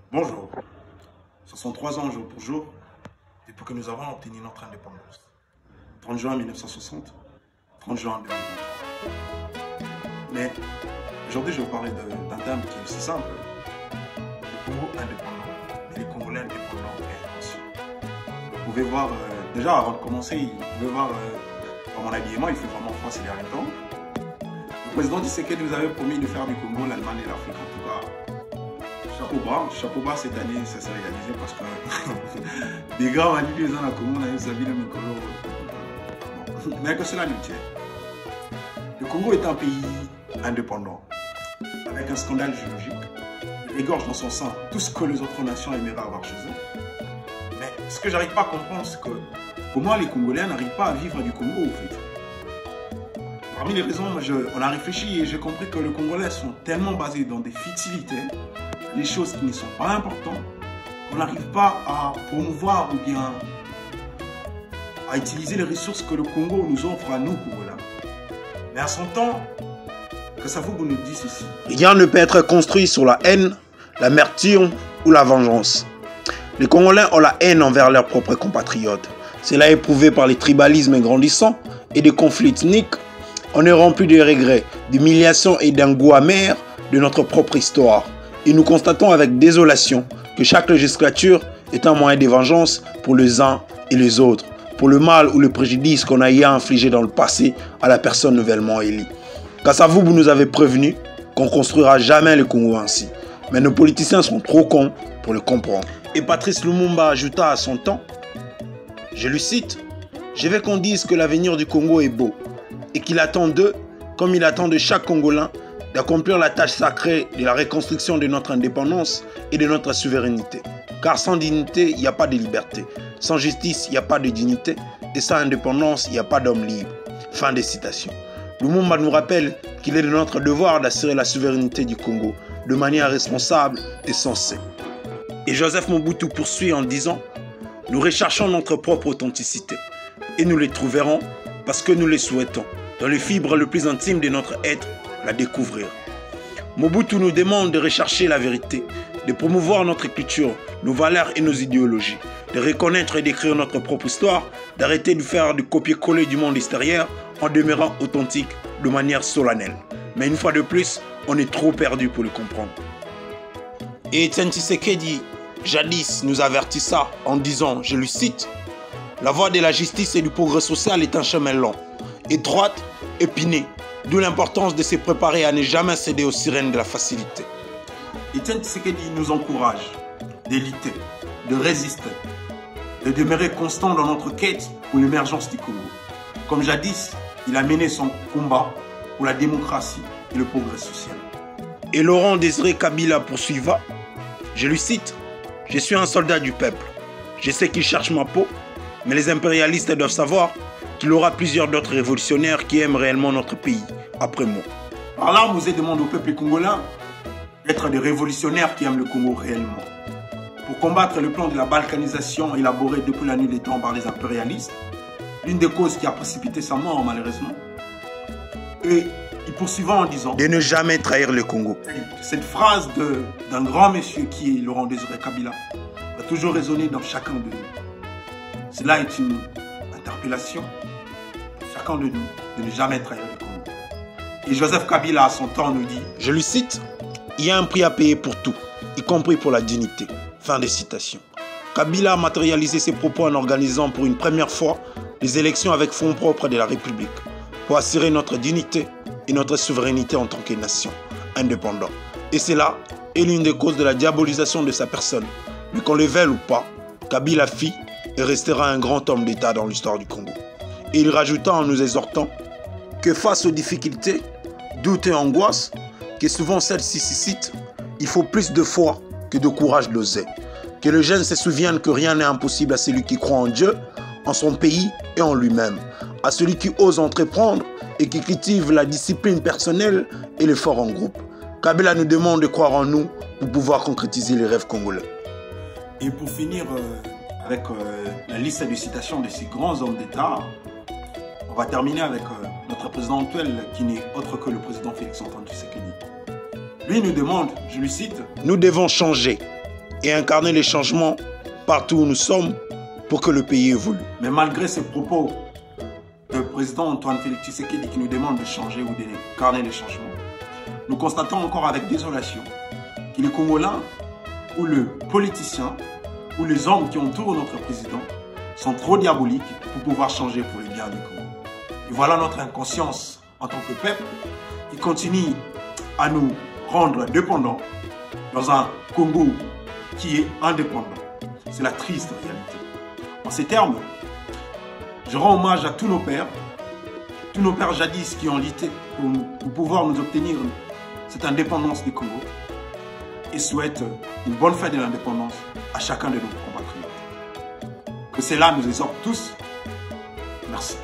Bonjour, ce sont 3 ans jour pour jour depuis que nous avons obtenu notre indépendance. 30 juin 1960, 30 juin 2023. Mais aujourd'hui, je vais vous parler d'un thème qui est aussi simple. Le Congo indépendant, mais les Congolais indépendants et inconscients. Vous pouvez voir, déjà avant de commencer, vous pouvez voir dans mon habillement, il fait vraiment froid ces derniers temps. Le président Tshisekedi nous avait promis de faire du Congo l'Allemagne et l'Afrique. En tout cas, chapeau bas cette année, ça s'est réalisé parce que des gars ont dit les gens à Congo, on a eu sa vie de Mikolo. Mais que cela nous tient. Le Congo est un pays indépendant, avec un scandale géologique. Il égorge dans son sein tout ce que les autres nations aimeraient avoir chez eux. Mais ce que j'arrive pas à comprendre, c'est que comment les Congolais n'arrivent pas à vivre du Congo, au fait. Parmi les raisons, on a réfléchi et j'ai compris que les Congolais sont tellement basés dans des futilités, des choses qui ne sont pas importantes, qu'on n'arrive pas à promouvoir ou bien à utiliser les ressources que le Congo nous offre à nous, Congolais. Mais à son temps, que ça vous nous dit ceci. Rien ne peut être construit sur la haine, l'amertume ou la vengeance. Les Congolais ont la haine envers leurs propres compatriotes. Cela est prouvé par les tribalismes grandissants et des conflits ethniques. On est rempli de regrets, d'humiliation et d'un goût amer de notre propre histoire. Et nous constatons avec désolation que chaque législature est un moyen de vengeance pour les uns et les autres, pour le mal ou le préjudice qu'on a eu à infliger dans le passé à la personne nouvellement élue. Kasavubu nous avait prévenu qu'on ne construira jamais le Congo ainsi. Mais nos politiciens sont trop cons pour le comprendre. Et Patrice Lumumba ajouta à son temps, je le cite, « Je veux qu'on dise que l'avenir du Congo est beau et qu'il attend d'eux, comme il attend de chaque Congolais, d'accomplir la tâche sacrée de la reconstruction de notre indépendance et de notre souveraineté. Car sans dignité, il n'y a pas de liberté. Sans justice, il n'y a pas de dignité. Et sans indépendance, il n'y a pas d'homme libre. » Fin de citation. Lumumba nous rappelle qu'il est de notre devoir d'assurer la souveraineté du Congo de manière responsable et sensée. Et Joseph Mobutu poursuit en disant « Nous recherchons notre propre authenticité et nous les trouverons parce que nous les souhaitons, dans les fibres les plus intimes de notre être, la découvrir. » Mobutu nous demande de rechercher la vérité, de promouvoir notre culture, nos valeurs et nos idéologies, de reconnaître et d'écrire notre propre histoire, d'arrêter de faire du copier-coller du monde extérieur en demeurant authentique de manière solennelle. Mais une fois de plus, on est trop perdu pour le comprendre. Et Etienne Tshisekedi, jadis, nous avertissa en disant, je le cite, « La voie de la justice et du progrès social est un chemin long, étroite, épinée, d'où l'importance de se préparer à ne jamais céder aux sirènes de la facilité. » Etienne Tshisekedi nous encourage d'éliter, de résister, de demeurer constant dans notre quête pour l'émergence du Congo. Comme jadis, il a mené son combat pour la démocratie et le progrès social. Et Laurent Désiré Kabila poursuiva, je lui cite, « Je suis un soldat du peuple. Je sais qu'il cherche ma peau, mais les impérialistes doivent savoir qu'il y aura plusieurs d'autres révolutionnaires qui aiment réellement notre pays, après moi. » Par là, Mouzé demande au peuple congolais d'être des révolutionnaires qui aiment le Congo réellement. Pour combattre le plan de la balkanisation élaboré depuis la nuit des temps par les impérialistes, l'une des causes qui a précipité sa mort malheureusement, et il poursuivant en disant de ne jamais trahir le Congo. Cette phrase d'un grand monsieur qui est Laurent Désiré Kabila a toujours résonné dans chacun de nous. Cela est une interpellation pour chacun de nous de ne jamais trahir le Congo. Et Joseph Kabila à son temps nous dit, je lui cite, il y a un prix à payer pour tout, y compris pour la dignité. Fin de citation. Kabila a matérialisé ses propos en organisant pour une première fois les élections avec fonds propres de la République pour assurer notre dignité et notre souveraineté en tant que nation indépendante. Et cela est l'une des causes de la diabolisation de sa personne. Mais qu'on le veuille ou pas, Kabila fit et restera un grand homme d'État dans l'histoire du Congo. Et il rajouta en nous exhortant que face aux difficultés, doutes et angoisses, que souvent celles-ci suscitent, il faut plus de foi que de courage d'oser. Que le jeune se souvienne que rien n'est impossible à celui qui croit en Dieu, en son pays et en lui-même. À celui qui ose entreprendre et qui cultive la discipline personnelle et l'effort en groupe. Kabila nous demande de croire en nous pour pouvoir concrétiser les rêves congolais. Et pour finir avec la liste de citations de ces grands hommes d'État, on va terminer avec notre président actuel qui n'est autre que le président Félix Antoine Tshisekedi. Lui nous demande, je lui cite, nous devons changer et incarner les changements partout où nous sommes pour que le pays évolue. Mais malgré ces propos du président Antoine Félix Tshisekedi qui nous demande de changer ou d'incarner les changements, nous constatons encore avec désolation que les Congolais ou les politiciens ou les hommes qui entourent notre président sont trop diaboliques pour pouvoir changer pour le bien du Congo. Et voilà notre inconscience en tant que peuple qui continue à nous rendre dépendants dans un Congo qui est indépendant. C'est la triste réalité. En ces termes, je rends hommage à tous nos pères jadis qui ont lutté pour pouvoir nous obtenir cette indépendance du Congo et souhaite une bonne fête de l'indépendance à chacun de nos compatriotes. Que cela nous exhorte tous. Merci.